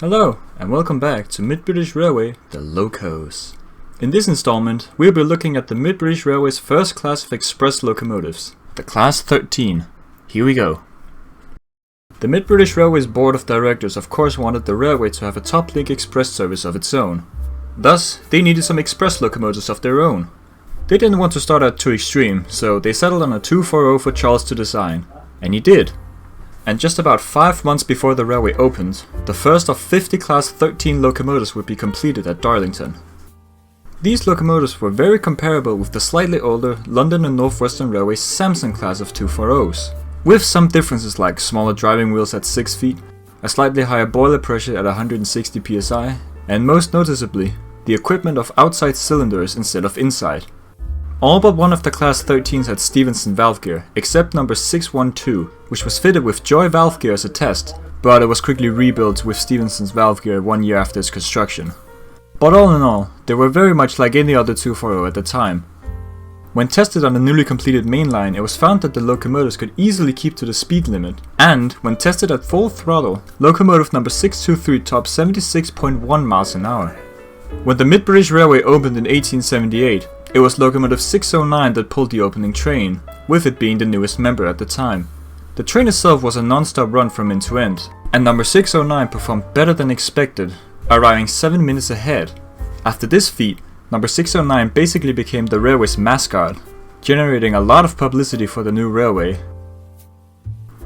Hello, and welcome back to Mid-British Railway, the Locos. In this installment, we'll be looking at the Mid-British Railway's first class of express locomotives, the Class 13. Here we go. The Mid-British Railway's Board of Directors of course wanted the railway to have a top-league express service of its own. Thus, they needed some express locomotives of their own. They didn't want to start out too extreme, so they settled on a 240 for Charles to design. And he did. And just about 5 months before the railway opened, the first of 50 Class 13 locomotives would be completed at Darlington. These locomotives were very comparable with the slightly older London and North Western Railway's Samson class of 240s, with some differences like smaller driving wheels at 6 feet, a slightly higher boiler pressure at 160 psi, and most noticeably, the equipment of outside cylinders instead of inside. All but one of the Class 13s had Stephenson valve gear, except number 612, which was fitted with Joy valve gear as a test, but it was quickly rebuilt with Stephenson's valve gear 1 year after its construction. But all in all, they were very much like any other 240 at the time. When tested on the newly completed main line, it was found that the locomotives could easily keep to the speed limit, and when tested at full throttle, locomotive number 623 topped 76.1 miles an hour. When the Mid-British Railway opened in 1878, it was locomotive 609 that pulled the opening train, with it being the newest member at the time. The train itself was a non-stop run from end to end, and number 609 performed better than expected, arriving 7 minutes ahead. After this feat, number 609 basically became the railway's mascot, generating a lot of publicity for the new railway.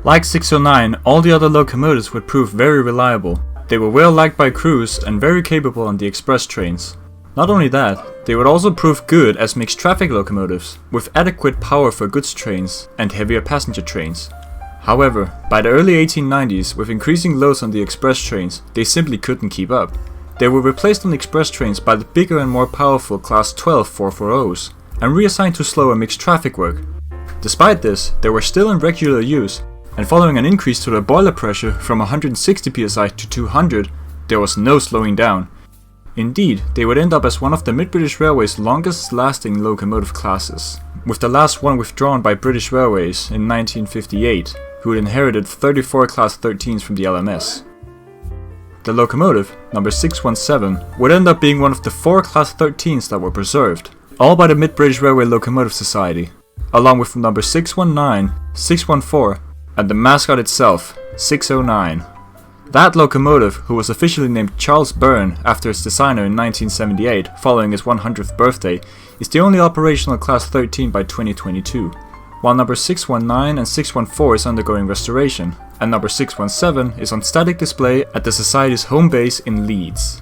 Like 609, all the other locomotives would prove very reliable. They were well liked by crews and very capable on the express trains. Not only that, they would also prove good as mixed traffic locomotives, with adequate power for goods trains and heavier passenger trains. However, by the early 1890s, with increasing loads on the express trains, they simply couldn't keep up. They were replaced on express trains by the bigger and more powerful Class 12 440s, and reassigned to slower mixed traffic work. Despite this, they were still in regular use, and following an increase to the boiler pressure from 160 psi to 200, there was no slowing down. Indeed, they would end up as one of the Mid-British Railway's longest lasting locomotive classes, with the last one withdrawn by British Railways in 1958, who had inherited 34 Class 13s from the LMS. The locomotive, number 617, would end up being one of the 4 Class 13s that were preserved, all by the Mid-British Railway Locomotive Society, along with number 619, 614, and the mascot itself, 609. That locomotive, who was officially named Charles Byrne after its designer in 1978 following his 100th birthday, is the only operational Class 13 by 2022, while number 619 and 614 is undergoing restoration, and number 617 is on static display at the Society's home base in Leeds.